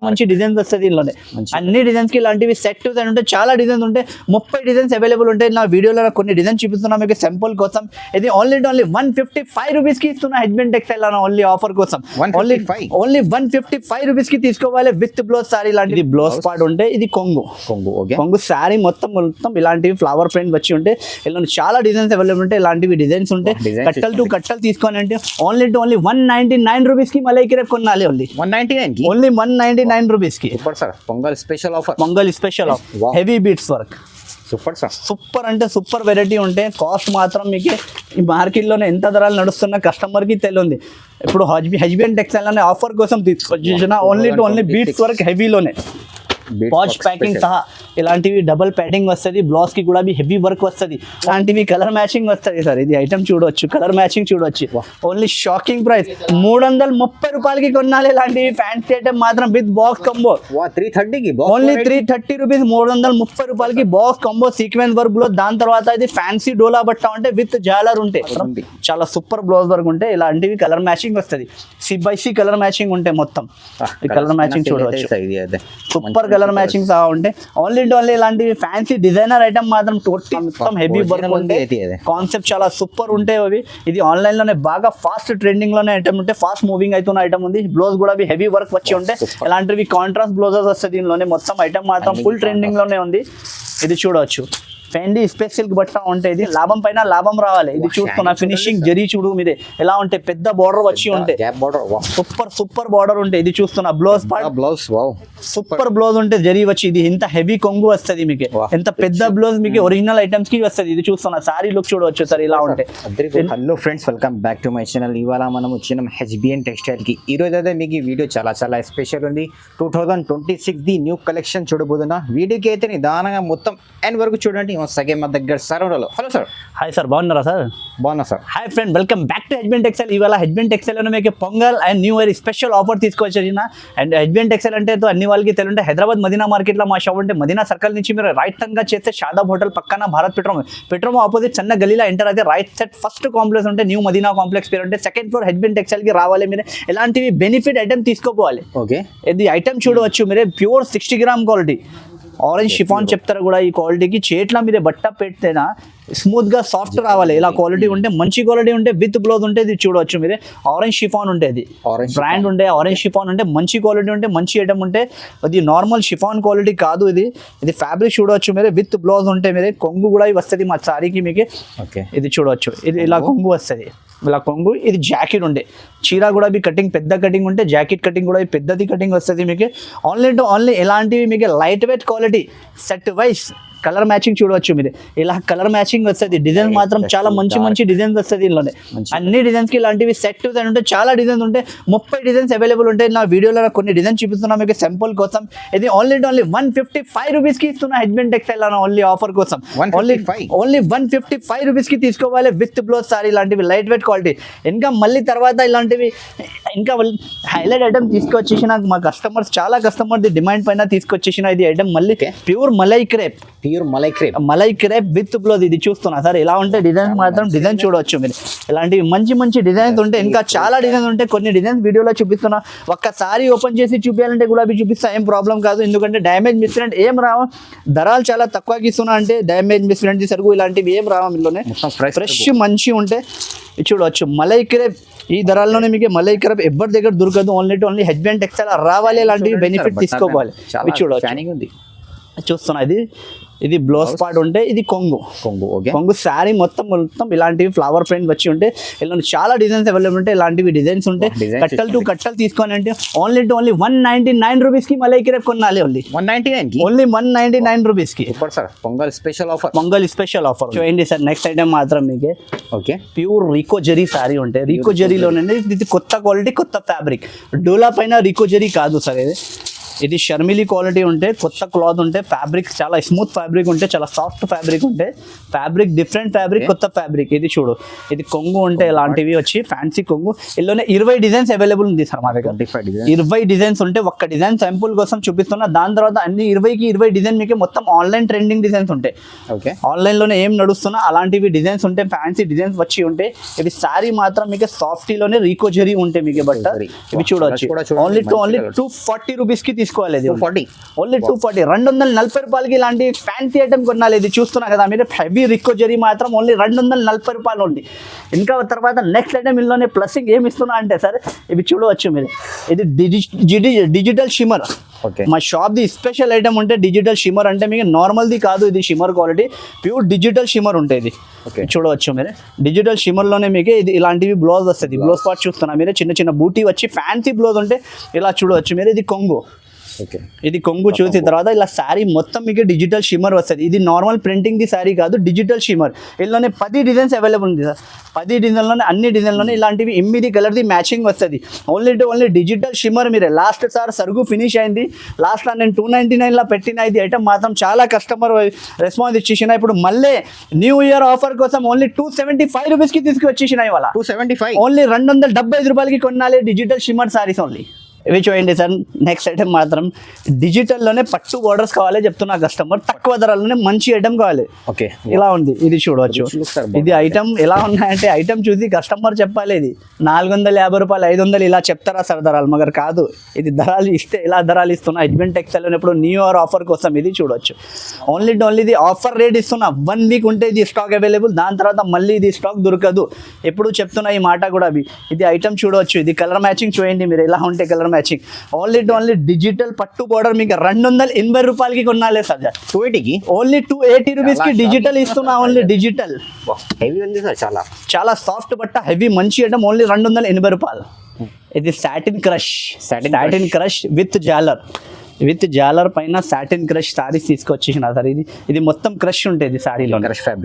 మంచి డిజైన్స్ వస్తుంది దీనిలోనే. అన్ని డిజైన్స్ కి ఇలాంటివి సెట్ ఉంటే చాలా డిజైన్స్ ఉంటాయి. 30 డిజైన్స్ అవైలబుల్ ఉంటాయి. నా వీడియోలో కొన్ని డిజైన్స్ చూపిస్తున్నా మీకు సింపుల్ కోసం. ఇది ఓన్లీ 155 రూపీస్ కి ఇస్తున్నా హెచ్బిఎన్ టెక్స్టైల్ అన్న ఓన్లీ ఆఫర్ కోసం. ఓన్లీ 155 రూపీస్ కి తీసుకోవాలి విత్ బ్లౌజ్ సారీ. ఇలాంటిది బ్లౌజ్ పార్ట్ ఉంటే ఇది కొంగు సారీ మొత్తం ఇలాంటివి ఫ్లవర్ ప్రింట్ వచ్చి ఉంటే ఇలా చాలా డిజైన్స్ అవైలబుల్ ఉంటాయి. ఇలాంటివి డిజైన్స్ ఉంటాయి. కట్టలు టు కట్టలు తీసుకొని అంటే ఓన్లీ 199 రూపీస్ కి మలై క్రేప్ కొనాలి. ఓన్లీ 199 రూపీస్ కి. Pongal special offer. Heavy beads work. Super అంటే సూపర్ వెరైటీ ఉంటాయి. కాస్ట్ మాత్రం మీకు ఈ మార్కెట్లోనే ఎంత ధరలు నడుస్తున్న కస్టమర్కి తెలియదు. ఇప్పుడు హెచ్బిఎన్ టెక్స్టైల్ అనే ఆఫర్ కోసం తీసుకొచ్చిన ఓన్లీ బీట్స్ వర్క్ హెవీలోనే పాచ్ ప్యాకింగ్ సహా ఇలాంటివి డబుల్ ప్యాకింగ్ వస్తుంది. బ్లౌజ్ కి కూడా హెవీ వర్క్ వస్తుంది. ఇలాంటివి కలర్ మ్యాచింగ్ వస్తుంది సార్. ఇది ఐటమ్ చూడవచ్చు, కలర్ మ్యాచింగ్ చూడవచ్చు. ఓన్లీ షాకింగ్ ప్రైస్ 330 రూపాయలకి కొనాలి. ఇలాంటివి ఫ్యాన్సీ ఐటమ్ మాత్రం విత్ బాక్స్ కంబో 330కి ఓన్లీ 330 రూపీస్. 330 రూపాయలకి box combo sequence work blouse. దాని తర్వాత ఇది ఫ్యాన్సీ డోలా బట్ట ఉంటే విత్ జాలర్ ఉంటాయి. చాలా సూపర్ బ్లౌజ్ వర్క్ ఉంటాయి. ఇలాంటివి కలర్ మ్యాచింగ్ వస్తుంది. C/C కలర్ మ్యాచింగ్ ఉంటాయి. మొత్తం కలర్ మ్యాచింగ్ చూడవచ్చు. సూపర్ కలర్ మ్యాచింగ్ సహా ఉంటే ఓన్లీ ఇలాంటివి ఫ్యాన్సీ డిజైనర్ ఐటమ్ మాత్రం మొత్తం హెవీ వర్క్ ఉంటే కాన్సెప్ట్ చాలా సూపర్ ఉంటాయి అవి. ఇది ఆన్లైన్ లోనే బాగా ఫాస్ట్ ట్రెండింగ్ లోనే ఐటమ్ ఉంటే ఫాస్ట్ మూవింగ్ అవుతున్న ఐటమ్ ఉంది. బ్లౌజ్ కూడా హెవీ వర్క్ వచ్చి ఉంటే ఇలాంటివి కాంట్రాస్ట్ బ్లౌజెస్ వస్తుంది. దీనిలోనే మొత్తం ఐటమ్ మాత్రం ఫుల్ ట్రెండింగ్ లోనే ఉంది. ఇది చూడవచ్చు. ఫెండీ స్పెషల్ బట్ట ఉంటే ఇది లాభం పైన లాభం రావాలి. ఇది చూస్తున్నా ఫినిషింగ్ జరీ చూడు మీదే ఎలా ఉంటే పెద్ద బార్డర్ వచ్చి ఉంటే సూపర్ బార్డర్ ఉంటే. ఇది చూస్తున్నా బ్లౌజ్ సూపర్ బ్లౌజ్ ఉంటే జరీ వచ్చి ఇది ఇంత హెవీ కొంగు వస్తుంది మీకు. ఎంత పెద్ద బ్లౌజ్ మీకు ఒరిజినల్ ఐటమ్స్ కి వస్తుంది. ఇది చూస్తున్నా సారీ లుక్ చూడవచ్చు సార్ ఇలా ఉంటే. Hello friends, welcome back to my channel. ఇవాళ మనం వచ్చిన హెచ్బిఎన్ టెక్స్టైల్ కి. ఈ రోజు అయితే మీకు ఈ వీడియో చాలా స్పెషల్ ఉంది. 2026 ది న్యూ కలెక్షన్ చూడబోతున్నా. వీడియోకి అయితే నిదానంగా మొత్తం ఎండ్ వరకు చూడండి. సగే మా దగ్గర sir hello sir. Hi sir, బాగున్నారా సార్? బాగున్నా sir. Hi friend, welcome back to HBN textile. ఇవాళ హెచ్బిఎన్ టెక్స్టైల్ లో మీకు pongal and new year special offer తీసుకొచ్చిన. అండ్ హెచ్బిఎన్ టెక్స్టైల్ అంటే అన్ని వాళ్ళకి తెలియంటే హైదరాబాద్ మదీనా మార్కెట్ లో మా షాప్ ఉంటే మదీనా సర్కిల్ నుంచి మీరు రైట్ టర్న్ గా చేస్తే షాదాబ్ హోటల్ పక్కన భారత్ పెట్రోల్ ఆపోజిట్ చిన్న గలీలో ఎంటర్ అయితే రైట్ సైడ్ ఫస్ట్ కాంప్లెక్స్ ఉంటే న్యూ మదీనా కాంప్లెక్స్ పేరు ఉంటే సెకండ్ ఫ్లోర్ హెచ్బిఎన్ టెక్స్టైల్ కి రావాలి. మీరు ఎలాంటివి బెనిఫిట్ ఐటమ్ తీసుకోపోవాలి. ఓకే, ఇది ఐటమ్ చూడవచ్చు మీరే. Pure 60 gram quality orange chiffon చెప్తారు కూడా. ఈ క్వాలిటీకి చేట్ల మీద బట్ట పెడితేనా స్మూత్ గా సాఫ్ట్ రావాలి. ఇలా క్వాలిటీ ఉంటే మంచి క్వాలిటీ ఉంటే విత్ బ్లౌజ్ ఉంటే ఇది చూడవచ్చు మీరు. ఆరెంజ్ షిఫాన్ ఉంటే ఇది బ్రాండ్ ఉంటే ఆరెంజ్ షిఫాన్ ఉంటే మంచి క్వాలిటీ ఉంటే మంచి ఐటమ్ ఉంటే. అది నార్మల్ షిఫాన్ క్వాలిటీ కాదు. ఇది ఫ్యాబ్రిక్ చూడవచ్చు మీరు. విత్ బ్లౌజ్ ఉంటే మీరు కొంగు కూడా వస్తుంది మా సారీకి మీకు. ఇది చూడవచ్చు. ఇది ఇలా కొంగు వస్తుంది. ఇలా కొంగు. ఇది జాకెట్ ఉండే చీర కూడా కటింగ్ పెద్ద కటింగ్ ఉంటే జాకెట్ కటింగ్ కూడా పెద్దది కటింగ్ వస్తుంది మీకు. ఓన్లీ ఇలాంటివి మీకు light weight quality set wise colour matching చూడవచ్చు మీరు. ఇలా కలర్ మ్యాచింగ్ వస్తుంది. డిజైన్ మాత్రం చాలా మంచి డిజైన్స్ వస్తుంది. దీనిలోనే అన్ని డిజైన్స్ కి ఇలాంటివి సెట్ ఉంటే చాలా డిజైన్స్ ఉంటాయి. 30 డిజైన్స్ అవైలబుల్ ఉంటాయి. నా వీడియోలో కొన్ని డిజైన్స్ చూపిస్తున్నా మీకు సింపుల్ కోసం. ఇది ఓన్లీ 155 రూపీస్ కి ఇస్తున్నా హెచ్బిఎన్ టెక్స్టైల్ అన్న ఓన్లీ ఆఫర్ కోసం. ఓన్లీ 155 రూపీస్ కి తీసుకోవాలి విత్ బ్లౌజ్ సారీ. ఇలాంటివి లైట్ వెయిట్ క్వాలిటీ. ఇంకా మళ్ళీ తర్వాత ఇలాంటివి ఇంకా హైలైట్ ఐటమ్ తీసుకొచ్చేసిన మా కస్టమర్స్ చాలా కస్టమర్ డిమాండ్ పైన తీసుకొచ్చేసిన ఇది ఐటమ్ మళ్ళీ pure malai crepe with blouse. ఇది చూస్తున్నా సార్ ఇలా ఉంటే డిజైన్స్ మాత్రం డిజైన్ చూడవచ్చు మీరు. ఇలాంటివి మంచి డిజైన్స్ ఉంటే ఇంకా చాలా డిజైన్స్ ఉంటాయి. కొన్ని డిజైన్స్ వీడియోలో చూపిస్తున్నా. ఒక్కసారి ఓపెన్ చేసి చూపించాలంటే కూడా చూపిస్తా, ఏం ప్రాబ్లం కాదు. ఎందుకంటే డ్యామేజ్ మిస్ప్రింట్ ఏం రావు. ధరలు చాలా తక్కువకి ఇస్తున్నా అంటే డ్యామేజ్ మిస్ప్రింట్ సరుకు ఇలాంటివి ఏం రావు. ఇందులోనే ఫ్రెష్ మంచి ఉంటే చూడవచ్చు. మలై క్రేప్ ఈ ధరల్లోనే మీకు మలై క్రేప్ ఎవరి దగ్గర దొరకదు. ఓన్లీ హెచ్బిఎన్ టెక్స్టైల్ రావాలి. ఇలాంటివి బెనిఫిట్ తీసుకోవాలి. చూడవచ్చు. చూస్తున్నా ఇది బ్లౌజ్ పార్ట్ ఉంటే ఇది కొంగు శారీ మొత్తం ఇలాంటివి ఫ్లవర్ ప్రింట్ వచ్చి ఉంటే ఇలా చాలా డిజైన్స్ అవైలబుల్ ఉంటాయి. ఇలాంటివి డిజైన్స్ ఉంటే కట్టలు టు కట్టలు తీసుకొని అంటే ఓన్లీ 199 రూపీస్ కి మలై క్రేప్ కొనాలి. ఓన్లీ 199 రూపీస్ కి. పొంగల్ స్పెషల్ ఆఫర్ చూడండి సార్. నెక్స్ట్ ఐటమ్ మాత్రం మీకు ప్యూర్ రీకో జరీ శారీ ఉంటే రీకో జరీలోనే ఇది కొత్త క్వాలిటీ కొత్త ఫ్యాబ్రిక్. డోలా పైన రీకో జరీ కాదు సార్. ఇది షర్మిలీ క్వాలిటీ ఉంటే కొత్త క్లాత్ ఉంటే ఫ్యాబ్రిక్ చాలా స్మూత్ ఫ్యాబ్రిక్ ఉంటే చాలా సాఫ్ట్ ఫ్యాబ్రిక్ ఉంటే ఫ్యాబ్రిక్ డిఫరెంట్ ఫ్యాబ్రిక్ కొత్త ఫ్యాబ్రిక్. ఇది చూడు. ఇది కొంగు ఉంటే ఇలాంటివి వచ్చి ఫ్యాన్సీ కొంగు. ఇందులోనే 20 డిజైన్స్ అవైలబుల్ ఉంది సార్ మా దగ్గర. 20 డిజైన్స్ ఉంటే ఒక్క డిజైన్ శాంపుల్ కోసం చూపిస్తున్నా. దాని తర్వాత అన్ని 20 డిజైన్ మీకు మొత్తం ఆన్లైన్ ట్రెండింగ్ డిజైన్స్ ఉంటాయి. ఆన్లైన్ లోనే ఏం నడుస్తున్నా అలాంటివి డిజైన్స్ ఉంటే ఫ్యాన్సీ డిజైన్స్ వచ్చి ఉంటే. ఇది సారీ మాత్రం మీకు సాఫ్టీలోనే రీకో జరీ ఉంటే మీకు బట్ట. ఇవి చూడవచ్చు. ఓన్లీ 240 రూపీస్ కి తీసుకోవాలి ఇది 240. ఓన్లీ 240 240 ఇలాంటి ఫ్యాన్సీ ఐటమ్ కొనాలి. ఇది చూస్తున్నా కదా మీరు, హెవీ రిక్కో జరీ మాత్రం ఓన్లీ 240 ఓన్లీ. ఇంకా తర్వాత నెక్స్ట్ ఐటమ్ ఇందులోనే ప్లస్సింగ్ ఏమి ఇస్తున్నా అంటే సార్, ఇవి చూడవచ్చు మీరు, ఇది డిజిటల్ షిమర్. మా షాప్ ది స్పెషల్ ఐటమ్ ఉంటే డిజిటల్ షిమర్ అంటే మీకు నార్మల్ది కాదు, ఇది shimmer quality pure digital shimmer ఉంటుంది. చూడవచ్చు మీరు, డిజిటల్ షిమర్లోనే మీకు ఇది ఇలాంటివి బ్లౌజ్ వస్తుంది. బ్లౌజ్ పార్ట్ చూస్తున్నా మీరు, చిన్న చిన్న బూటీ వచ్చి ఫ్యాన్సీ బ్లౌజ్ ఉంటే ఇలా చూడవచ్చు మీరు. ఇది కొంగు, ఇది కొంగు చూసిన తర్వాత ఇలా శారీ మొత్తం మీకు డిజిటల్ షిమర్ వస్తుంది. ఇది నార్మల్ ప్రింటింగ్ ది శారీ కాదు, డిజిటల్ షిమర్. ఇందులోనే 10 డిజైన్స్ అవైలబుల్ ఉంది సార్. 10 డిజైన్లోనే అన్ని డిజైన్లోనే ఇలాంటివి 8 కలర్ది మ్యాచింగ్ వస్తుంది. Only digital shimmer. మీరే లాస్ట్ సార్ సరుగు ఫినిష్ అయింది, లాస్ట్లో నేను 299లో పెట్టిన ఇది ఐటమ్ మాత్రం చాలా కస్టమర్ రెస్పాన్స్ ఇచ్చేసిన. ఇప్పుడు మళ్ళీ న్యూ ఇయర్ ఆఫర్ కోసం ఓన్లీ 275 రూపీస్కి తీసుకొచ్చేసిన. ఇవాళ 275 ఓన్లీ 275 రూపాయలకి కొనాలి డిజిటల్ షిమర్ సారీస్ ఓన్లీ. ఇవి చూడండి సార్. నెక్స్ట్ ఐటమ్ మాత్రం డిజిటల్లోనే పట్టు బోర్డర్స్ కావాలి చెప్తున్నా కస్టమర్, తక్కువ ధరలోనే మంచి ఐటమ్ కావాలి. ఇలా ఉంది, ఇది చూడవచ్చు. ఇది ఐటమ్ ఎలా ఉన్నాయంటే ఐటమ్ చూసి కస్టమర్ చెప్పాలి ఇది 450 రూపాయలు 500 ఇలా చెప్తారా సార్ ధరలు, మగర్ కాదు. ఇది ధరలు ఇస్తే ఇలా ధరలు ఇస్తున్నా. హెచ్బిఎన్ టెక్స్టైల్ ఇప్పుడు న్యూ ఇయర్ ఆఫర్ కోసం ఇది చూడవచ్చు. ఓన్లీ ఇది ఆఫర్ రేట్ ఇస్తున్నా. 1 వీక్ ఉంటే ఇది స్టాక్ అవైలబుల్, దాని తర్వాత మళ్ళీ ఇది స్టాక్ దొరకదు. ఎప్పుడు చెప్తున్నా ఈ మాట కూడా. ఇది ఐటమ్ చూడవచ్చు. ఇది కలర్ మ్యాచింగ్ చూడండి మీరు, ఎలా ఉంటే కలర్ మ్యాచింగ్. ఓన్లీ డిజిటల్ పట్టు బోర్డర్ మీకు 280 రూపాయలకి కొనాలి సార్. 280కి ఓన్లీ 280 రూపీస్కి డిజిటల్ ఇస్తున్నా. ఓన్లీ డిజిటల్ హెవీ ఉంది సార్, చాలా సాఫ్ట్ బట్ట, హెవీ మంచి ఐటమ్. ఓన్లీ 280 రూపాయలు. ఇది సాటిన్ క్రష్ విత్ జాలర్ పైన సాటిన్ క్రష్ సారీస్ తీసుకొచ్చేసిన సార్. ఇది మొత్తం క్రష్ ఉంటుంది సారీలో,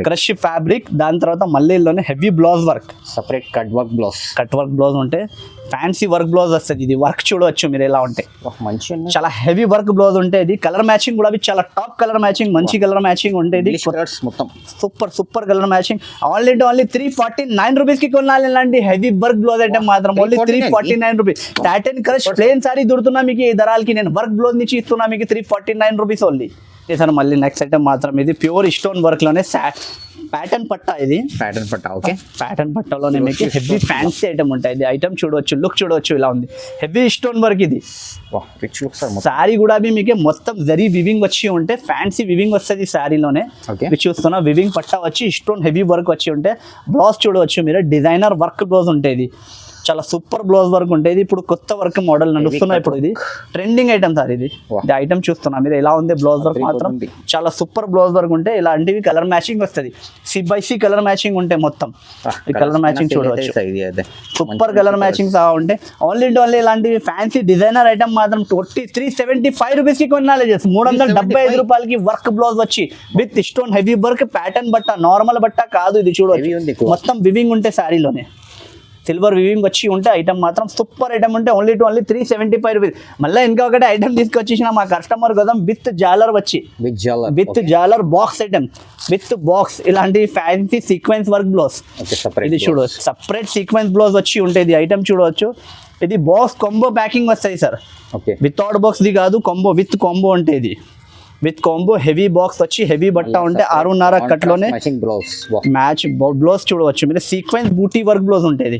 క్రష్ ఫ్యాబ్రిక్. దాని తర్వాత మళ్ళీలోనే heavy blouse work, separate cut work blouse ఉంటే ఫ్యాన్సీ వర్క్ బ్లౌజ్ వస్తుంది. ఇది వర్క్ చూడవచ్చు మీరు ఎలా ఉంటాయి, మంచి చాలా హెవీ వర్క్ బ్లౌజ్ ఉంటుంది. కలర్ మ్యాచింగ్ కూడా చాలా టాప్ కలర్ మ్యాచింగ్, మంచి కలర్ మ్యాచింగ్ ఉంటుంది. మొత్తం సూపర్ కలర్ మ్యాచింగ్. ఓన్లీ 349 రూపీస్కి కొనాలి ఇలాంటి హెవీ వర్క్ బ్లౌజ్ ఐటమ్ మాత్రం. Only 349 rupees. Satin crush plain saree దొరుకుతున్నా మీకు ఈ ధరాలకి. నేను వర్క్ బ్లౌజ్ నుంచి ఇస్తున్నా మీకు 349 రూపీస్ ఓన్లీ. సార్ మళ్ళీ నెక్స్ట్ ఐటమ్ మాత్రం ఇది ప్యూర్ స్టోన్ వర్క్ లోనే ప్యాటర్న్ పట్టా. ఇది ప్యాటర్న్ పట్టాలోనే మీకు హెవీ ఫ్యాన్సీ ఐటమ్ ఉంటాయి. ఇది ఐటమ్ చూడవచ్చు, లుక్ చూడవచ్చు ఇలా ఉంది. హెవీ స్టోన్ వర్క్ ఇది. శారీ కూడా మీకు మొత్తం జరీ వివింగ్ వచ్చి ఉంటే ఫ్యాన్సీ వివింగ్ వస్తుంది శారీలోనే. ఇది చూస్తున్నా వివింగ్ పట్టా వచ్చి స్టోన్ హెవీ వర్క్ వచ్చి ఉంటే. బ్లౌజ్ చూడవచ్చు మీరు, డిజైనర్ వర్క్ బ్లౌజ్ ఉంటుంది. చాలా సూపర్ బ్లౌజ్ వర్క్ ఉంటుంది. ఇప్పుడు కొత్త వర్క్ మోడల్ నడుస్తున్నా. ఇప్పుడు ఇది ట్రెండింగ్ ఐటమ్ సార్. ఇది ఐటమ్ చూస్తున్నా మీరు, ఎలా ఉంది బ్లౌజ్ వర్క్ మాత్రం చాలా సూపర్ బ్లౌజ్ వర్క్ ఉంటే. ఇలాంటివి కలర్ మ్యాచింగ్ వస్తుంది. C/C కలర్ మ్యాచింగ్ ఉంటే మొత్తం ఈ కలర్ మ్యాచింగ్ చూడవచ్చు. సూపర్ కలర్ మ్యాచింగ్ ఉంటే ఓన్లీ ఇలాంటివి ఫ్యాన్సీ డిజైనర్ ఐటమ్ మాత్రం 375 రూపీస్కి కొనాలి. 375 రూపాయలకి వర్క్ బ్లౌజ్ వచ్చి with stone heavy work pattern బట్ట, నార్మల్ బట్ట కాదు. ఇది చూడవచ్చు మొత్తం వివింగ్ ఉంటే శారీలోనే, సిల్వర్ వివింగ్ వచ్చి ఉంటే ఐటమ్ మాత్రం సూపర్ ఐటమ్ ఉంటే. Only 375 rupees. మళ్ళీ ఇంకొకటి ఐటమ్ తీసుకొచ్చేసిన మా కస్టమర్ కోసం విత్ జాలర్ వచ్చి, విత్ జాలర్ బాక్స్ ఐటమ్, విత్ బాక్స్ ఇలాంటి ఫ్యాన్సీ సీక్వెన్స్ వర్క్ బ్లౌజ్. ఇది చూడవచ్చు, సపరేట్ సీక్వెన్స్ బ్లౌజ్ వచ్చి ఉంటుంది. ఐటమ్ చూడవచ్చు. ఇది బాక్స్ కాంబో ప్యాకింగ్ వస్తాయి సార్. వితౌట్ బాక్స్ ది కాదు, కాంబో విత్ కాంబో అంటే. ఇది విత్ కాంబో హెవీ బాక్స్ వచ్చి హెవీ బట్ట ఉంటే 6.5 కట్లోనే మ్యాచ్ బ్లౌజ్ చూడవచ్చు మీరు. సీక్వెన్స్ బూటీ వర్క్ బ్లౌజ్ ఉంటుంది.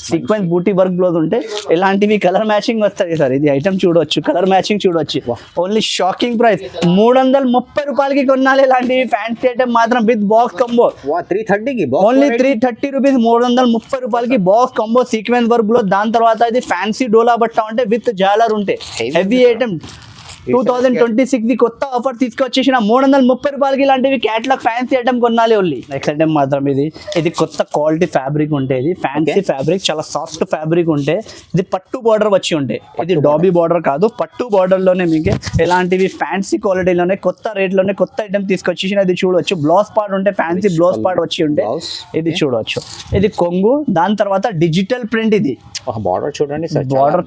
సీక్వెన్స్ బూటీ వర్క్ బ్లౌజ్ ఉంటే ఇలాంటివి కలర్ మ్యాచింగ్ వస్తుంది సార్. ఇది ఐటమ్ చూడవచ్చు, కలర్ మ్యాచింగ్ చూడవచ్చు. ఓన్లీ షాకింగ్ ప్రైస్ 330 రూపాయలకి కొనాలి ఇలాంటివి ఫ్యాన్సీ ఐటమ్ మాత్రం విత్ బాక్స్ కాంబో. 330కి ఓన్లీ 330 రూపీస్. 330 రూపాయలకి box combo sequence work blouse. దాని తర్వాత ఇది ఫ్యాన్సీ డోలా బట్ట ఉంటే విత్ జాలర్ ఉంటే హెవీ ఐటమ్. 2026 ది కొత్త ఆఫర్ తీసుకొచ్చేసిన 330 రూపాయలకి ఇలాంటివి క్యాట్లాగ్ ఫ్యాన్సీ ఐటమ్ కొనాలి ఓన్లీ. నెక్స్ట్ ఐటమ్ మాత్రం ఇది కొత్త క్వాలిటీ ఫ్యాబ్రిక్ ఉంటుంది. ఫ్యాన్సీ ఫ్యాబ్రిక్, చాలా సాఫ్ట్ ఫ్యాబ్రిక్ ఉంటే. ఇది పట్టు బార్డర్ వచ్చి ఉంటే. ఇది డాబీ బార్డర్ కాదు, పట్టు బార్డర్ లోనే మీకు ఇలాంటివి ఫ్యాన్సీ క్వాలిటీలోనే కొత్త రేట్ లోనే కొత్త ఐటమ్ తీసుకొచ్చేసిన. ఇది చూడవచ్చు, బ్లౌజ్ పార్ట్ ఉంటే ఫ్యాన్సీ బ్లౌజ్ పార్ట్ వచ్చి ఉంటే. ఇది చూడవచ్చు. ఇది కొంగు. దాని తర్వాత డిజిటల్ ప్రింట్. ఇది బార్డర్ చూడండి, బార్డర్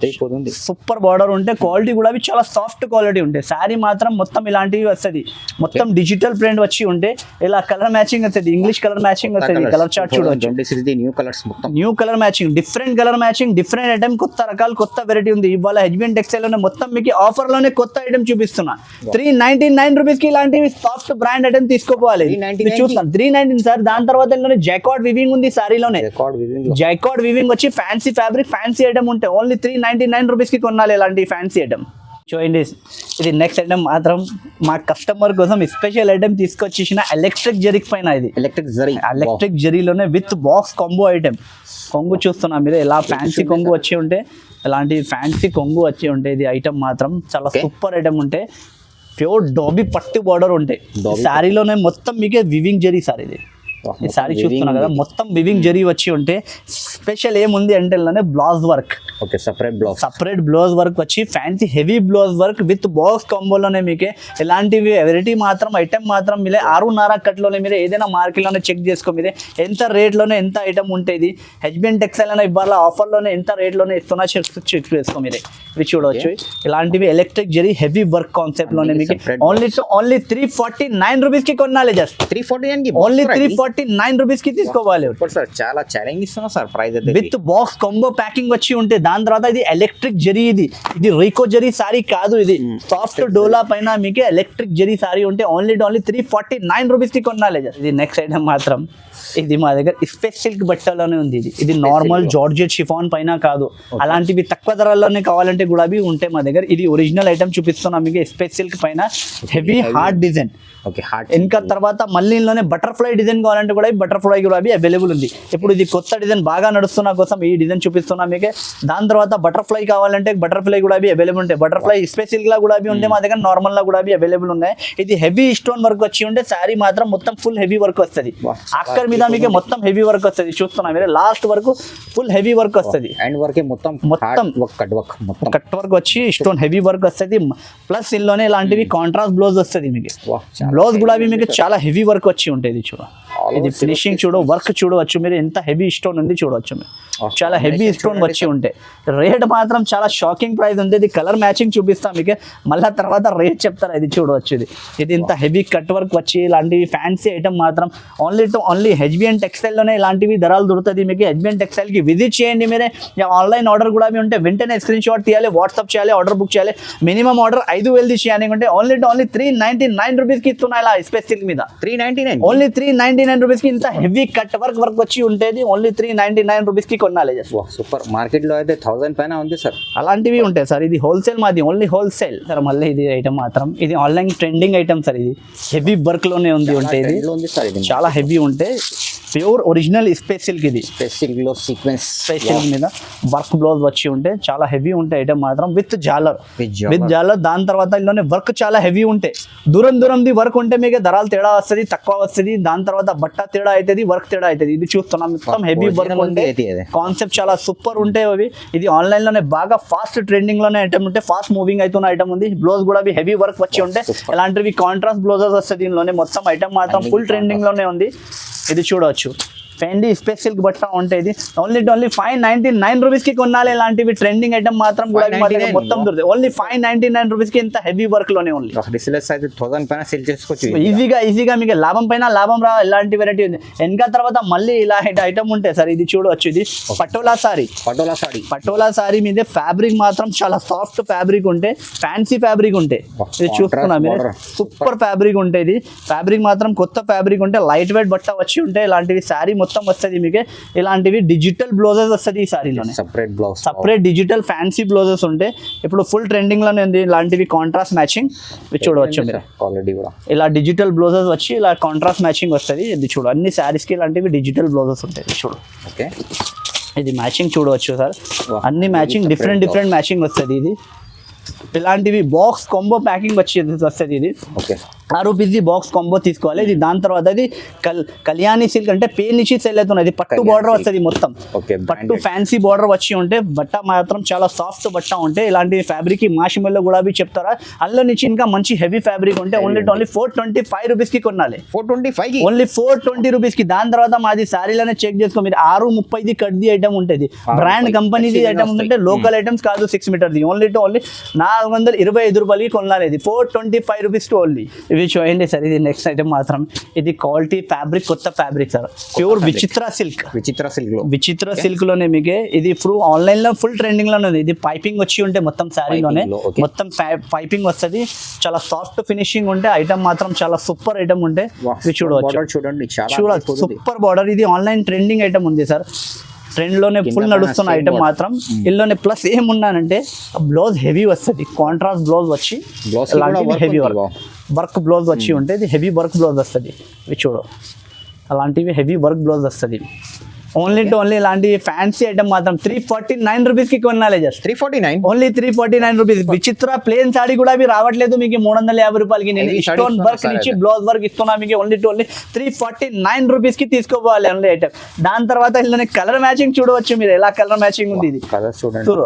సూపర్ బార్డర్ ఉంటే. క్వాలిటీ కూడా చాలా సాఫ్ట్ క్వాలిటీ ఉంటాయి. శారీ మాత్రం మొత్తం ఇలాంటివి వస్తుంది. మొత్తం డిజిటల్ ప్రింట్ వచ్చి ఉంటే ఇలా కలర్ మ్యాచింగ్ వస్తుంది. ఇంగ్లీష్ కలర్ మ్యాచింగ్ వస్తుంది. కలర్ చార్ట్ చూడవచ్చు. New colour matching, different colour matching, different item, కొత్త రకాలు, కొత్త వెరైటీ ఉంది. ఇవాళ హెచ్బిఎన్ టెక్స్టైల్ లోనే మొత్తం మీకు ఆఫర్ లోనే కొత్త ఐటమ్ చూపిస్తున్నా. 399 రూపీస్కి ఇలాంటివి సాఫ్ట్ బ్రాండ్ ఐటమ్ తీసుకోవాలి. చూస్తాను 319 సార్. దాని తర్వాత జైకార్డ్ వివింగ్ ఉంది శారీలోనే. జైకార్డ్ వివింగ్ వచ్చి ఫ్యాన్సీ ఫ్యాబ్రిక్, ఫ్యాన్సీ ఐటమ్ ఉంటే ఓన్లీ 399 రూపీస్కి కొనాలి ఇలాంటి ఫ్యాన్సీ ఐటమ్. చూడండి, ఇది నెక్స్ట్ ఐటమ్ మాత్రం మా కస్టమర్ కోసం స్పెషల్ ఐటమ్ తీసుకొచ్చేసిన ఎలక్ట్రిక్ జరీక్ పైన. ఇది ఎలక్ట్రిక్ జరీలోనే విత్ బాక్స్ కాంబో ఐటమ్. కొంగు చూస్తున్నా మీరు, ఎలా ఫ్యాన్సీ కొంగు వచ్చి ఉంటే, ఇలాంటి ఫ్యాన్సీ కొంగు వచ్చి ఉంటే ఇది ఐటమ్ మాత్రం చాలా సూపర్ ఐటమ్ ఉంటే. ప్యూర్ డోబీ పట్టు బార్డర్ ఉంటాయి శారీలోనే. మొత్తం మీకే వివింగ్ జరీ సార్. ఇది ఈ శారీ చూస్తున్నా కదా, మొత్తం వివింగ్ జరీ వచ్చి ఉంటే స్పెషల్ ఏముంది అంటే ఇలానే blouse work. Okay, separate blouse work వచ్చి fancy heavy blouse work with box కాంబోలోనే మీకే ఇలాంటివి వెరైటీ మాత్రం ఐటమ్ మాత్రం మీరే 6.5 కట్లోనే మీరు ఏదైనా మార్కెట్లోనే చెక్ చేసుకో. మీరే ఎంత రేట్లోనే ఎంత ఐటమ్ ఉంటుంది. హెచ్బిఎన్ టెక్స్టైల్ అనే ఇవాళ ఆఫర్లోనే ఎంత రేట్లోనే ఇస్తున్నా చెక్ చేసుకో మీరే. ఇవి చూడవచ్చు, ఇలాంటివి ఎలక్ట్రిక్ జరీ హెవీ వర్క్ కాన్సెప్ట్లోనే మీకు ఓన్లీ 349 రూపీస్కి కొనాలి. జస్ట్ 349 ఓన్లీ 349 రూపీస్కి తీసుకోవాలి. చాలా ఛాలెంజ్ ఇస్తున్నా sir price with box combo packing వచ్చి ఉంటే. దాని తర్వాత ఇది ఎలక్ట్రిక్ జరీ. ఇది రీకో జరీ సారీ కాదు, ఇది సాఫ్ట్ డోలా పైన మీకు ఎలక్ట్రిక్ జరీ సారీ ఉంటే ఓన్లీ 349 రూపీస్కి కొనాలి. ఇది నెక్స్ట్ ఐటమ్ మాత్రం ఇది మా దగ్గర స్పెస్ సిల్క్ బట్టలోనే ఉంది. ఇది నార్మల్ జార్జెట్ షిఫాన్ పైన కాదు, అలాంటివి తక్కువ ధరల్లోనే కావాలంటే కూడా ఉంటాయి మా దగ్గర. ఇది ఒరిజినల్ ఐటమ్ చూపిస్తున్నాం మీకు, స్పెస్ సిల్క్ పైన హెవీ హార్డ్ డిజైన్. ఇంకా తర్వాత మళ్ళీ ఇందులోనే బటర్ఫ్లై డిజైన్ కావాలంటే కూడా బటర్ఫ్లై కూడా అవైలబుల్ ఉంది. ఇప్పుడు ఇది కొత్త డిజైన్ బాగా నడుస్తున్న కోసం ఈ డిజైన్ చూపిస్తున్నా మీకు. దాని తర్వాత బటర్ఫ్లై కావాలంటే బటర్ఫ్లై కూడా అవైలబుల్ ఉంటాయి. బటర్ఫ్లై స్పెస్ సిల్క్ లా కూడా ఉంటాయి మా దగ్గర, నార్మల్ లా కూడా అవైలబుల్ ఉన్నాయి. ఇది హెవీ స్టోన్ వర్క్ వచ్చి ఉంటే శారీ మాత్రం మొత్తం ఫుల్ హెవీ వర్క్ వస్తుంది. అక్కర్ మీద మీకు మొత్తం హెవీ వర్క్ వస్తుంది. చూస్తున్నా మీరు, లాస్ట్ వరకు ఫుల్ హెవీ వర్క్ వస్తుంది. మొత్తం కట్ వర్క్ వచ్చి స్టోన్ హెవీ వర్క్ వస్తుంది. ప్లస్ ఇందులోనే ఇలాంటివి కాంట్రాస్ట్ బ్లౌజ్ వస్తుంది మీకు. బ్లౌజ్ కూడా మీకు చాలా హెవీ వర్క్ వచ్చి ఉంటుంది. చూడ, ఇది ఫినిషింగ్ చూడు, వర్క్ చూడవచ్చు మీరు, ఎంత హెవీ స్టోన్ ఉంది చూడవచ్చు మీరు. చాలా హెవీ స్టోన్ వచ్చి ఉంటాయి. రేట్ మాత్రం చాలా షాకింగ్ ప్రైస్ ఉంది. ఇది కలర్ మ్యాచింగ్ చూపిస్తాం మీకు, మళ్ళీ తర్వాత రేట్ చెప్తారా. ఇది చూడవచ్చు, ఇది ఇంత హెవీ కట్ వర్క్ వచ్చి ఇలాంటివి ఫ్యాన్సీ ఐటమ్ మాత్రం ఓన్లీ హెచ్బిఎన్ టెక్స్టైల్లోనే ఇలాంటివి ధరలు దొరుకుతుంది మీకు. హెచ్బిఎన్ టెక్స్టైల్కి విజిట్ చేయండి మీరే. ఆన్లైన్ ఆర్డర్ కూడా ఉంటే వెంటనే స్క్రీన్ షాట్ తీయాలి, వాట్సాప్ చేయాలి, ఆర్డర్ బుక్ చేయాలి. మినిమం ఆర్డర్ 5,000 చేయాలి అంటే ఓన్లీ 399 రూపీస్కి ఇస్తున్నా. ఇలా స్పెషల్ మీద 399 ఓన్లీ 399 రూపీస్కి ఇంత హెవీ కట్ వర్క్ వచ్చి ఉంటుంది. ఓన్లీ 399 రూపీస్కి కొనాలి. సూపర్. మార్కెట్లో అయితే 1000 పైన ఉంది సార్. అలాంటివి ఉంటాయి సార్. ఇది హోల్సేల్ మాది, ఓన్లీ హోల్సేల్ సార్. మళ్ళీ ఇది ఐటమ్ మాత్రం ఇది ఆన్లైన్ ట్రెండింగ్ ఐటమ్ సార్. ఇది హెవీ వర్క్ లోనే ఉంది ఉంటాయి. చాలా హెవీ ఉంటాయి. Pure original space silk. ఇది స్పేస్ సిల్క్ లో సీక్వెన్స్ స్పేస్ సిల్క్ మీద వర్క్ బ్లౌజ్ వచ్చి ఉంటే చాలా హెవీ ఉంటాయి ఐటమ్ మాత్రం విత్ జాలర్. దాని తర్వాత ఇందులోనే వర్క్ చాలా హెవీ ఉంటాయి. దూరంది వర్క్ ఉంటే మీకు ధరలు తేడా వస్తుంది, తక్కువ వస్తుంది. దాని తర్వాత బట్ట తేడా అవుతుంది, వర్క్ తేడా అవుతుంది. ఇది చూస్తున్నాం మొత్తం హెవీ వర్క్ ఉంటే కాన్సెప్ట్ చాలా సూపర్ ఉంటాయి అవి. ఇది ఆన్లైన్ లోనే బాగా ఫాస్ట్ ట్రెండింగ్ లోనే ఐటమ్ ఉంటే, ఫాస్ట్ మూవింగ్ అవుతున్న ఐటమ్ ఉంది. బ్లౌజ్ కూడా హెవీ వర్క్ వచ్చి ఉంటే ఇలాంటివి కాంట్రాస్ట్ బ్లౌజెస్ వస్తుంది. దీనిలోనే మొత్తం ఐటమ్ మాత్రం ఫుల్ ట్రెండింగ్ లోనే ఉంది. ఇది చూడవచ్చు, ఫెండీ స్పేస్ సిల్క్ బట్ట ఉంటుంది. ఓన్లీ 599 రూపీస్కి కొనాలి. ఇలాంటివి ట్రెండింగ్ ఐటమ్ మాత్రం కూడా మొత్తం దొరుకుతుంది. ఓన్లీ 599 రూపీస్కి ఇంత హెవీ వర్క్ లోనే ఉంది. ఈజీగా మీకు లాభం పైన లాభం రా. ఇలాంటి వెరైటీ ఉంది. ఇంకా తర్వాత మళ్ళీ ఇలా ఐటమ్ ఉంటాయి సార్. ఇది చూడవచ్చు, ఇది పటోలా సారీ మీద ఫ్యాబ్రిక్ మాత్రం చాలా సాఫ్ట్ ఫ్యాబ్రిక్ ఉంటే, ఫ్యాన్సీ ఫ్యాబ్రిక్ ఉంటే. ఇది చూస్తున్నా మీరు, సూపర్ ఫ్యాబ్రిక్ ఉంటే. ఇది ఫ్యాబ్రిక్ మాత్రం కొత్త ఫ్యాబ్రిక్ ఉంటే, లైట్ వెయిట్ బట్ట వచ్చి ఉంటే. ఇలాంటివి శారీ మొత్తం వస్తుంది మీకు. ఇలాంటివి డిజిటల్ బ్లౌజెస్ వస్తుంది ఈ సారీలోనే. సపరేట్ డిజిటల్ ఫ్యాన్సీ బ్లౌజెస్ ఉంటే ఇప్పుడు ఫుల్ ట్రెండింగ్ లోనే ఉంది. ఇలాంటివి కాంట్రాస్ట్ మ్యాచింగ్ చూడవచ్చు మీరు. ఇలా డిజిటల్ బ్లౌజెస్ వచ్చి ఇలా కాంట్రాస్ట్ మ్యాచింగ్ వస్తుంది. ఇది చూడు, అన్ని శారీస్ కి ఇలాంటివి డిజిటల్ బ్లౌజెస్ ఉంటాయి. చూడు, ఇది మ్యాచింగ్ చూడవచ్చు సార్. అన్ని మ్యాచింగ్ డిఫరెంట్ మ్యాచింగ్ వస్తుంది. ఇది ఇలాంటివి బాక్స్ కాంబో ప్యాకింగ్ వస్తుంది. ఇది 6 రూపీస్ది బాక్స్ కాంబో తీసుకోవాలి. ఇది దాని తర్వాత ఇది కళ్యాణి సిల్క్ అంటే పే నుంచి సెల్ అవుతున్నది. పట్టు బార్డర్ వస్తుంది మొత్తం, పట్టు ఫ్యాన్సీ బార్డర్ వచ్చి ఉంటే బట్ట మాత్రం చాలా సాఫ్ట్ బట్ట ఉంటే. ఇలాంటి ఫ్యాబ్రిక్ మాషిమెల్లో కూడా చెప్తారా. అందులో నుంచి ఇంకా మంచి హెవీ ఫ్యాబ్రిక్ ఉంటే ఓన్లీ 425 రూపీస్కి కొనాలి. 425 ఓన్లీ 420 రూపీస్కి. దాని తర్వాత మాది శారీలోనే చెక్ చేసుకో మీరు. 630ది కట్ది ఐటమ్ ఉంటుంది. బ్రాండ్ కంపెనీది ఐటమ్ ఉంటే, లోకల్ ఐటమ్స్ కాదు. 6 మీటర్ది ఓన్లీ 425 రూపాయలకి కొనాలి. ఇది 425 రూపీస్ టు ఓన్లీ. ఇవి చూడండి సార్. ఇది నెక్స్ట్ ఐటమ్ మాత్రం ఇది క్వాలిటీ ఫ్యాబ్రిక్, కొత్త ఫ్యాబ్రిక్ సార్. ప్యూర్ విచిత్ర సిల్క్ లోనే మీకు. ఇది ఆన్లైన్ లో ఫుల్ ట్రెండింగ్ లోనే ఉంది. ఇది పైపింగ్ వచ్చి ఉంటే మొత్తం శారీలోనే మొత్తం పైపింగ్ వస్తుంది. చాలా సాఫ్ట్ ఫినిషింగ్ ఉంటే ఐటమ్ మాత్రం చాలా సూపర్ ఐటమ్ ఉంటే. ఇది చూడవచ్చు, సూపర్ బార్డర్. ఇది ఆన్లైన్ ట్రెండింగ్ ఐటమ్ ఉంది సార్. ట్రెండ్ లోనే ఫుల్ నడుస్తున్న ఐటమ్ మాత్రం ఇందులోనే ప్లస్ ఏమున్నానంటే బ్లౌజ్ హెవీ వస్తుంది, కాంట్రాస్ట్ బ్లౌజ్ వచ్చి హెవీ వర్క్ బ్లౌజ్ వచ్చి ఉంటే ఇది హెవీ వర్క్ బ్లౌజ్ వస్తుంది. ఇవి చూడు అలాంటివి హెవీ వర్క్ బ్లౌజ్ వస్తుంది. ఓన్లీ టు ఓన్లీ ఇలాంటి ఫ్యాన్సీ ఐటమ్ మాత్రం 349 రూపీస్కి కొనాలి. Just 349 only 349 rupees. విచిత్ర ప్లేన్ సాడీ కూడా అవి రావట్లేదు మీకు 350 రూపాయలకి. నేను స్టోన్ వర్క్ నుంచి బ్లౌజ్ వర్క్ ఇస్తున్నా మీకు ఓన్లీ టు ఓన్లీ 349 రూపీస్కి తీసుకోవాలి ఓన్లీ ఐటమ్. దాని తర్వాత ఇందులోనే కలర్ మ్యాచింగ్ చూడవచ్చు మీరు, ఎలా కలర్ మ్యాచింగ్ ఉంది. ఇది చూడు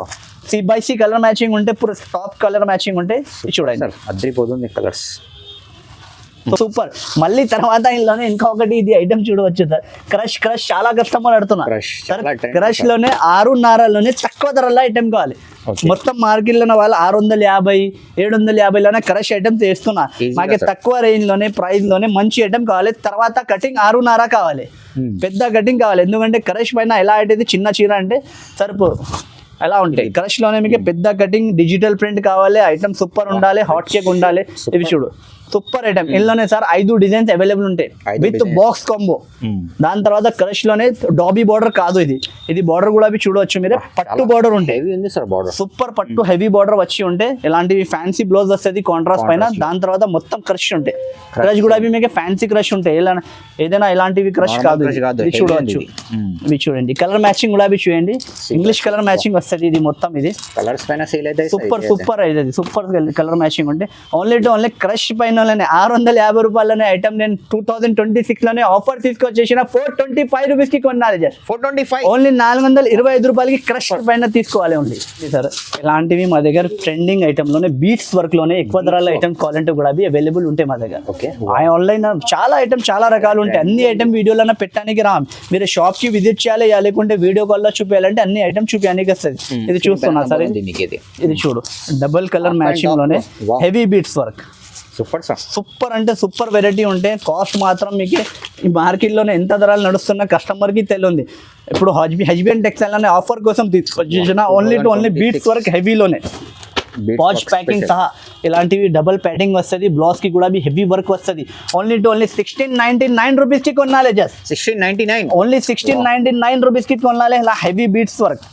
C/C కలర్ మ్యాచింగ్ ఉంటే పూర టాప్ కలర్ మ్యాచింగ్ ఉంటే చూడండి అద్రిపోతుంది కలర్స్ సూపర్. మళ్ళీ తర్వాత ఇందులోనే ఇంకొకటి ఇది ఐటమ్ చూడవచ్చు సార్, క్రష్. చాలా కస్టమర్ అడుగుతున్నారు క్రష్ లోనే 6.5లోనే తక్కువ ధరలో ఐటమ్ కావాలి. మొత్తం మార్కెట్ లోనే వాళ్ళు 650 750లోనే క్రష్ ఐటమ్ చేస్తున్నా. మాకు తక్కువ రేంజ్ లోనే ప్రైస్ లోనే మంచి ఐటమ్ కావాలి. తర్వాత కటింగ్ 6.5 కావాలి, పెద్ద కటింగ్ కావాలి. ఎందుకంటే క్రష్ పైన ఎలా అయితే చిన్న చీర అంటే సరిపో ఎలా ఉంటాయి. క్రష్ లోనే మీకు పెద్ద కటింగ్ డిజిటల్ ప్రింట్ కావాలి, ఐటమ్ సూపర్ ఉండాలి, హాట్ కేక్ ఉండాలి. ఇవి చూడు సూపర్ ఐటమ్. ఇందులోనే సార్ 5 డిజైన్స్ అవైలబుల్ ఉంటాయి విత్ బాక్స్ కాంబో. దాని తర్వాత క్రష్ లోనే డాబీ బార్డర్ కాదు, ఇది బార్డర్ కూడా చూడవచ్చు మీరు, పట్టు బార్డర్ ఉంటాయి. సూపర్ పట్టు హెవీ బార్డర్ వచ్చి ఉంటే ఇలాంటివి ఫ్యాన్సీ బ్లౌజ్ వస్తుంది కాంట్రాస్ట్ పైన. దాని తర్వాత మొత్తం క్రష్ ఉంటాయి. క్రష్ కూడా మీకు ఫ్యాన్సీ క్రష్ ఉంటాయి, ఏదైనా ఇలాంటివి క్రష్ కాదు. ఇది చూడవచ్చు, ఇవి చూడండి కలర్ మ్యాచింగ్ కూడా చూడండి, ఇంగ్లీష్ కలర్ మ్యాచింగ్ వస్తుంది. ఇది మొత్తం ఇది కలర్స్ పైన సేల్ అయితే సూపర్ అయితే సూపర్ కలర్ మ్యాచింగ్ ఉంటే ఓన్లీ టు ఓన్లీ క్రష్ పైన 650 రూపాయలనే ఐటమ్ నేను 2026 లోనే ఆఫర్ తీసుకొచ్చేసిన 425 రూపీస్ కి కొనాలి. జస్ట్ 425 ఓన్లీ 425 రూపాయలకి క్రష్ పైన తీసుకోవాలి ఓన్లీ. సార్ ఇలాంటివి మా దగ్గర ట్రెండింగ్ ఐటమ్ లోనే బీట్స్ వర్క్ లోనే ఎక్కువ ధరల ఐటమ్ కావాలంటే కూడా అవైలబుల్ ఉంటాయి మా దగ్గర. ఆన్లైన్ చాలా ఐటమ్ చాలా రకాలు ఉంటాయి. అన్ని ఐటమ్ వీడియోలో పెట్టడానికి రా, మీరు షాప్ కి విజిట్ చేయాలి, లేకుంటే వీడియో కాల్ లో చూపించాలంటే అన్ని ఐటమ్ చూపించడానికి వస్తుంది. ఇది చూస్తున్నా సార్, ఇది చూడు డబుల్ కలర్ మ్యాచింగ్ లోనే హెవీ బీట్స్ వర్క్. సూపర్ అంటే సూపర్ వెరైటీ ఉంటే కాస్ట్ మాత్రం మీకు ఈ మార్కెట్లోనే ఎంత ధరలు నడుస్తున్న కస్టమర్కి తెలియదు. ఇప్పుడు హెచ్బిఎన్ టెక్స్టైల్ అనే ఆఫర్ కోసం తీసుకొచ్చేసిన only two only beads work హెవీలోనే పాచ్ ప్యాకింగ్ సహా ఇలాంటివి డబుల్ ప్యాకింగ్ వస్తుంది. బ్లౌజ్ కి కూడా హెవీ వర్క్ వస్తుంది. ఓన్లీ టు ఓన్లీ 1699 రూపీస్కి కొనాలి. జస్ట్ 1699 ఓన్లీ 1699 రూపీస్కి కొనాలి. ఇలా హెవీ బీట్స్ వర్క్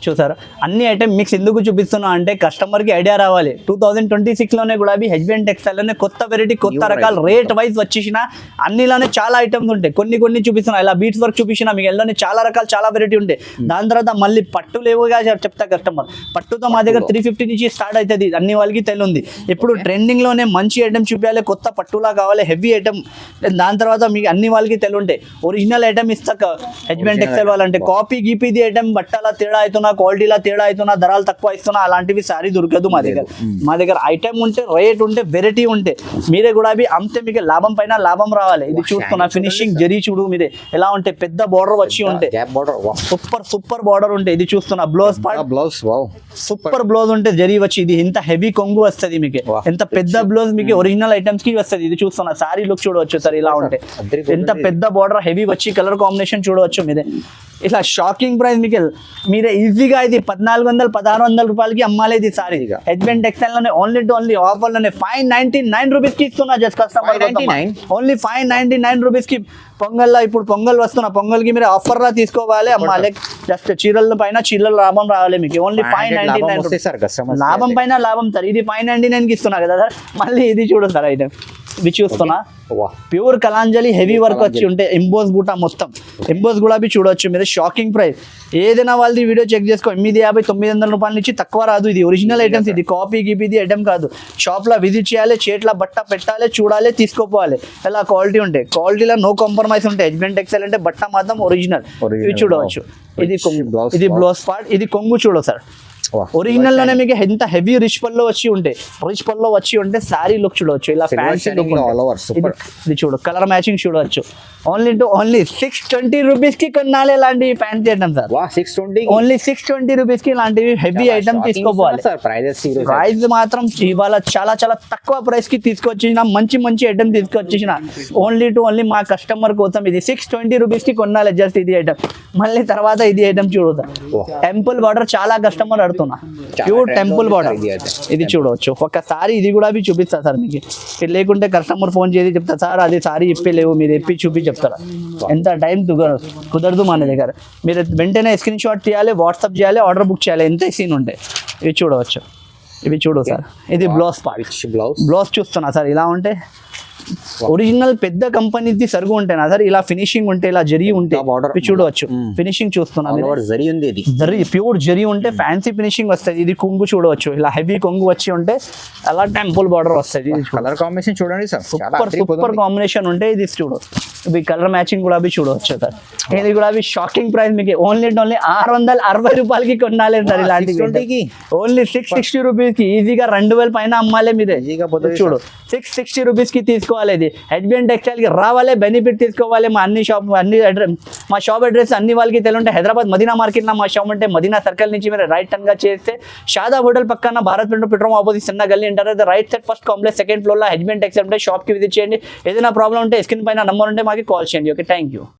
చూసారు. అన్ని ఐటమ్ మిక్స్ ఎందుకు చూపిస్తున్నా అంటే కస్టమర్కి ఐడియా రావాలి. 2026లోనే కూడా హెచ్బిఎన్ టెక్స్టైల్లోనే కొత్త వెరైటీ కొత్త రకాల రేట్ వైజ్ వచ్చేసిన అన్నిలోనే చాలా ఐటమ్స్ ఉంటాయి. కొన్ని చూపిస్తున్నా, ఇలా బీట్స్ వర్క్ చూపించిన మీకు ఎల్లోనే చాలా రకాలు చాలా వెరైటీ ఉంటాయి. దాని తర్వాత మళ్ళీ పట్టు లేవుగా చెప్తా కస్టమర్, పట్టుతో మా దగ్గర 350 నుంచి స్టార్ట్ అవుతుంది. అన్ని వాళ్ళకి తెలియదు. ఇప్పుడు ట్రెండింగ్లోనే మంచి ఐటమ్ చూపించాలి, కొత్త పట్టులా కావాలి, హెవీ ఐటమ్. దాని తర్వాత మీకు అన్ని వాళ్ళకి తెలియ ఒరిజినల్ ఐటమ్ ఇస్తా హెచ్బిఎన్ టెక్స్టైల్ వాళ్ళంటే కాపీ గీపీది ఐటమ్ బట్టల తేడా అవుతున్నా, క్వాలిటీలా తేడా అవుతున్నా, ధరలు తక్కువ ఇస్తున్నా అలాంటివి సారీ దొరకదు మా దగ్గర. మా దగ్గర ఐటమ్ ఉంటే రేట్ ఉంటే వెరైటీ ఉంటే మీరే కూడా అమ్మితే మీకు లాభం పైన లాభం రావాలి. ఇది చూస్తున్నా ఫినిషింగ్ జరీ చూడు మీరే ఎలా ఉంటే, పెద్ద బార్డర్ వచ్చి ఉంటే సూపర్ బార్డర్ ఉంటే. ఇది చూస్తున్నా బ్లౌజ్ బ్లౌజ్ సూపర్ బ్లౌజ్ ఉంటే జరీ వచ్చి ఇది ఇంత హెవీ కొంగు వస్తుంది మీకు, ఎంత పెద్ద బ్లౌజ్ మీకు ఒరిజినల్ ఐటమ్స్ కి వస్తుంది. ఇది చూస్తున్నా సారీ లుక్ చూడవచ్చు సార్, ఇలా ఉంటే ఎంత పెద్ద బార్డర్ హెవీ వచ్చి కలర్ కాంబినేషన్ చూడవచ్చు మీరే. ఇట్లా షాకింగ్ ప్రైస్ మీకు మీరే ఈజీగా ఇది 1400-1600 రూపాయలకి అమ్మాలి. ఇది సారీ హెచ్బిఎన్ టెక్స్టైల్ లోనే ఓన్లీ టు ఓన్లీ ఆఫర్ లోనే 599 రూపీస్ కి ఇస్తున్నా. జస్ట్ కస్టమర్ ఓన్లీ 599 రూపీస్ కి. పొంగల్లో ఇప్పుడు పొంగల్ వస్తున్నా, పొంగల్ కి మీరు ఆఫర్ లా తీసుకోవాలి అమ్మాలి. జస్ట్ చీరల పైన చీరల లాభం రావాలి మీకు. ఓన్లీ 599 లాభం పైన లాభం సార్. ఇది 599 కి ఇస్తున్నా కదా సార్. మళ్ళీ ఇది చూడు సార్ ఐటమ్, ఇవి చూస్తున్నా ప్యూర్ కలాంజలి హెవీ వర్క్ వచ్చి ఉంటే ఎంబోస్ బూటా మొత్తం ఎంబోస్ కూడా చూడవచ్చు మీరు. షాకింగ్ ప్రైస్ ఏదైనా వాళ్ళది వీడియో చెక్ చేసుకో, 850-900 రూపాయల నుంచి తక్కువ రాదు. ఇది ఒరిజినల్ ఐటమ్స్, ఇది కాపీ గీపీది ఐటమ్ కాదు. షాప్లో విజిట్ చేయాలి, చేట్ల బట్ట పెట్టాలి, చూడాలి, తీసుకోపోవాలి. ఇలా క్వాలిటీ ఉంటాయి, క్వాలిటీలో నో కాంప్రమైజ్ ఉంటాయి. హెచ్బిఎన్ టెక్స్టైల్ అంటే బట్ట మాత్రం ఒరిజినల్. ఇవి చూడవచ్చు, ఇది ఇది బ్లౌజ్ పార్ట్, ఇది కొంగు చూడు సార్. ఒరిజినల్ లోనే మీకు ఎంత హెవీ రిచ్ పల్లో వచ్చి ఉంటే సారీ లుక్ చూడవచ్చు. ఇలా ఫ్యాన్సీ లుక్ ఇది చూడు, కలర్ మ్యాచింగ్ చూడవచ్చు. ఓన్లీ టు ఓన్లీ 620 రూపీస్ కి కొనాలి ఇలాంటి fancy item sir. Only 620 rupees కి ఇలాంటివి హెవీ ఐటమ్ తీసుకోపోవాలి. ప్రైస్ మాత్రం ఇవాళ చాలా చాలా తక్కువ ప్రైస్ కి తీసుకొచ్చేసిన మంచి ఐటమ్ తీసుకొచ్చేసిన ఓన్లీ టు ఓన్లీ మా కస్టమర్ కోసం. ఇది 620 రూపీస్ కి కొనాలి జస్ట్ ఇది ఐటమ్. మళ్ళీ తర్వాత ఇది ఐటమ్ చూడదు, టెంపుల్ బార్డర్ చాలా కస్టమర్ వాడుతున్నా, ప్యూర్ టెంపుల్ బార్డర్. ఇది చూడవచ్చు. ఒక్కసారి ఇది కూడా చూపిస్తా సార్ మీకు. ఇది లేకుంటే కస్టమర్ ఫోన్ చేసి చెప్తా సార్ అది సారీ ఇప్పలేవు మీరు ఎప్పి చూపి చెప్తారా. ఎంత టైం కుదరదు మన దగ్గర. మీరు వెంటనే స్క్రీన్ షాట్ తీయాలి, వాట్సాప్ చేయాలి, ఆర్డర్ బుక్ చేయాలి, ఎంత సీన్ ఉంటాయి. ఇవి చూడవచ్చు. ఇవి చూడు సార్, ఇది బ్లౌజ్ పార్ట్. బ్లౌజ్ చూస్తున్నా సార్, ఇలా ఉంటే ఒరిజినల్ పెద్ద కంపెనీది సరుకు ఉంటేనా సార్, ఇలా ఫినిషింగ్ ఉంటే, ఇలా జరీ ఉంటే ఇవి చూడవచ్చు. ఫినిషింగ్ చూస్తున్నా, జరీ ఉంది, ఇది జరీ ప్యూర్ జరీ ఉంటే ఫ్యాన్సీ ఫినిషింగ్ వస్తుంది. ఇది కొంగు చూడవచ్చు, ఇలా హెవీ కొంగు వచ్చి ఉంటే అలా టెంపుల్ బార్డర్ వస్తుంది. కలర్ కాంబినేషన్ చూడండి సార్, సూపర్ కాంబినేషన్ ఉంటే ఇది చూడు. ఇవి కలర్ మ్యాచింగ్ కూడా చూడవచ్చు సార్. ఇది కూడా షాకింగ్ ప్రైస్ మీకు ఓన్లీ 660 రూపాయలకి కొనాలి సార్. ఇలాంటివి ఓన్లీ 660 రూపీస్ కి ఈజీగా 2000 పైన అమ్మాలి మీరే. చూడు 660 రూపీస్ కి తీసుకోవాలి. ఇది హెచ్బిఎన్ టెక్స్టైల్ కి రావాలి, బెనిఫిట్ తీసుకోవాలి. మా మా షాప్ అడ్రస్ అన్ని వాళ్ళకి తెలియంటే హైదరాబాద్ మదీనా మార్కెట్ లో మా షాప్ అంటే మదీనా సర్కిల్ నుంచి మీరు రైట్ టర్న్ గా చేస్తే షాదా హోటల్ పక్కన భారత్ పెట్రోల్ ఆపోజిట్ చిన్న గల్లీ అంటారు. Right side first complex second floor లో హెచ్బిఎన్ టెక్స్టైల్ ఉంటే షాప్ కి విజిట్ చేయండి. ఏదైనా ప్రాబ్లం ఉంటే స్క్రీన్ పైన నంబర్ ఉంటే మాకు కాల్ చేయండి. Okay, thank you.